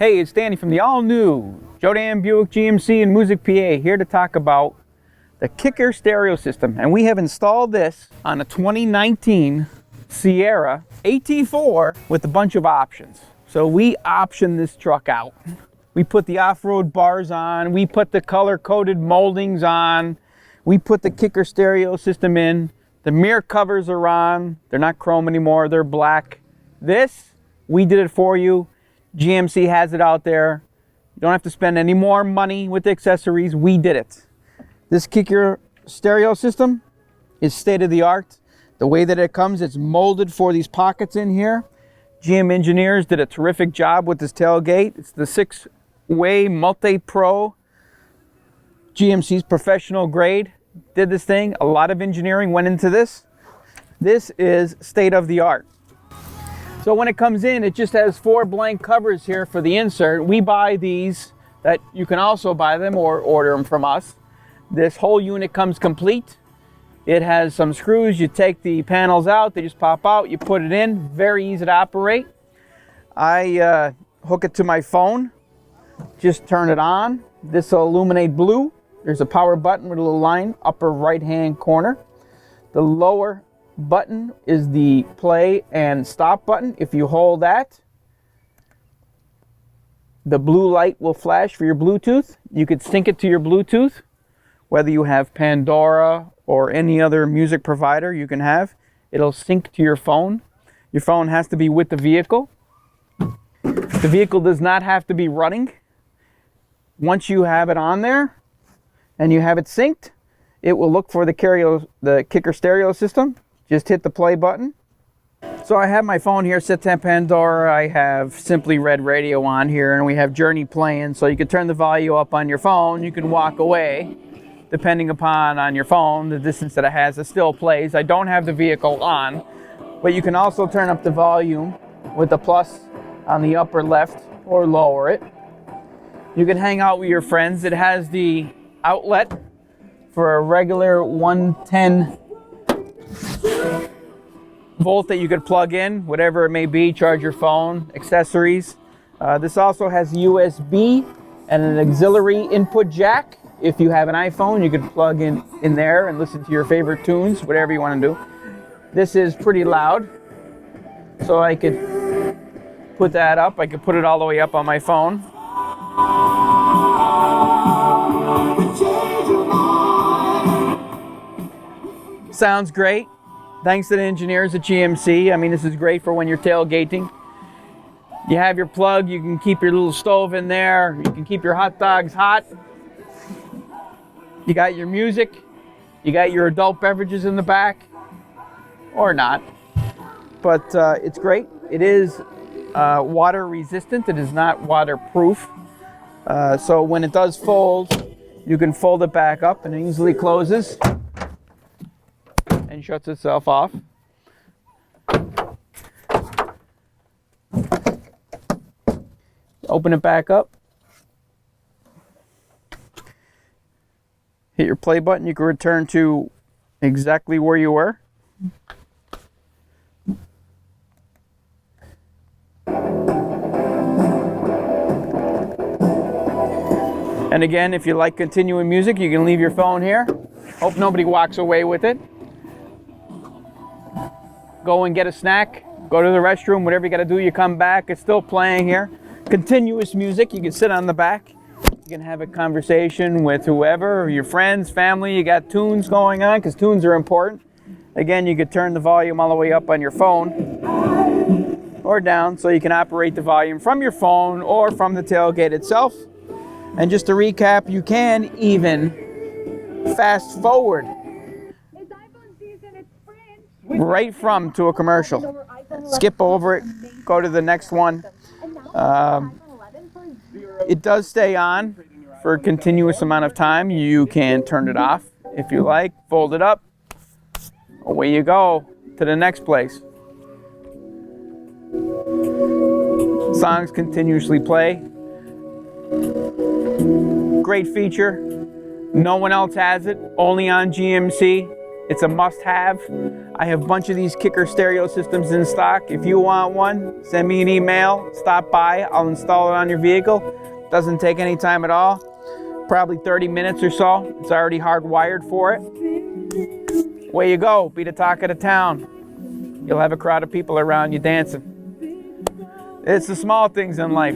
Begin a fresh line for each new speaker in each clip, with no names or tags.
Hey, it's Danny from the all-new Jodan Buick GMC in Moosic, PA, here to talk about the kicker stereo system. And we have installed this on a 2019 Sierra AT4 with a bunch of options. So we optioned this truck out. We put the off-road bars on, we put the color-coded moldings on, we put the kicker stereo system in, the mirror covers are on, they're not chrome anymore, they're black. This, we did it for you. GMC has it out there. You don't have to spend any more money with the accessories. We did it. This kicker stereo system is state-of-the-art. The way that it comes, it's molded for these pockets in here. GM engineers did a terrific job with this tailgate. It's the 6-way Multi-Pro. GMC's professional grade did this thing. A lot of engineering went into this. This is state-of-the-art. So when it comes in, it just has 4 blank covers here for the insert. We buy these, that you can also buy them or order them from us. This whole unit comes complete. It has some screws. You take the panels out, they just pop out, you put it in. Very easy to operate. I hook it to my phone, just turn it on. This will illuminate blue. There's a power button with a little line, upper right-hand corner. The lower button is the play and stop button. If you hold that, the blue light will flash for your Bluetooth. You could sync it to your Bluetooth, whether you have Pandora or any other music provider you can have. It'll sync to your phone. Your phone has to be with the vehicle. The vehicle does not have to be running. Once you have it on there and you have it synced, it will look for the kicker stereo system. Just hit the play button. So I have my phone here set to Pandora. I have Simply Red radio on here, and we have Journey playing. So you can turn the volume up on your phone. You can walk away, depending upon on your phone, the distance that it has. It still plays. I don't have the vehicle on, but you can also turn up the volume with the plus on the upper left or lower it. You can hang out with your friends. It has the outlet for a regular 110 volt that you could plug in, whatever it may be, charge your phone, accessories. This also has USB and an auxiliary input jack. If you have an iPhone, you could plug in there and listen to your favorite tunes, whatever you want to do. This is pretty loud, so I could put that up. I could put it all the way up on my phone. Sounds great. Thanks to the engineers at GMC. I mean, this is great for when you're tailgating. You have your plug, you can keep your little stove in there, you can keep your hot dogs hot. You got your music, you got your adult beverages in the back, or not. But it's great. It is water resistant, it is not waterproof. So when it does fold, you can fold it back up and it easily closes and shuts itself off. Open it back up. Hit your play button. You can return to exactly where you were. And again, if you like continuing music, you can leave your phone here. Hope nobody walks away with it. Go and get a snack, go to the restroom, whatever you got to do, you come back, it's still playing here. Continuous music, you can sit on the back, you can have a conversation with whoever, your friends, family, you got tunes going on, because tunes are important. Again, you could turn the volume all the way up on your phone or down, so you can operate the volume from your phone or from the tailgate itself. And just to recap, you can even fast forward right from to a commercial. Skip over it, go to the next one. It does stay on for a continuous amount of time. You can turn it off if you like, fold it up, away you go to the next place. Songs continuously play. Great feature. No one else has it, only on GMC. It's a must-have. I have a bunch of these kicker stereo systems in stock. If you want one, send me an email, stop by, I'll install it on your vehicle. Doesn't take any time at all, probably 30 minutes or so. It's already hardwired for it. Away you go, be the talk of the town. You'll have a crowd of people around you dancing. It's the small things in life.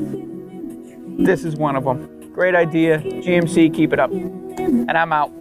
This is one of them. Great idea, GMC, keep it up. And I'm out.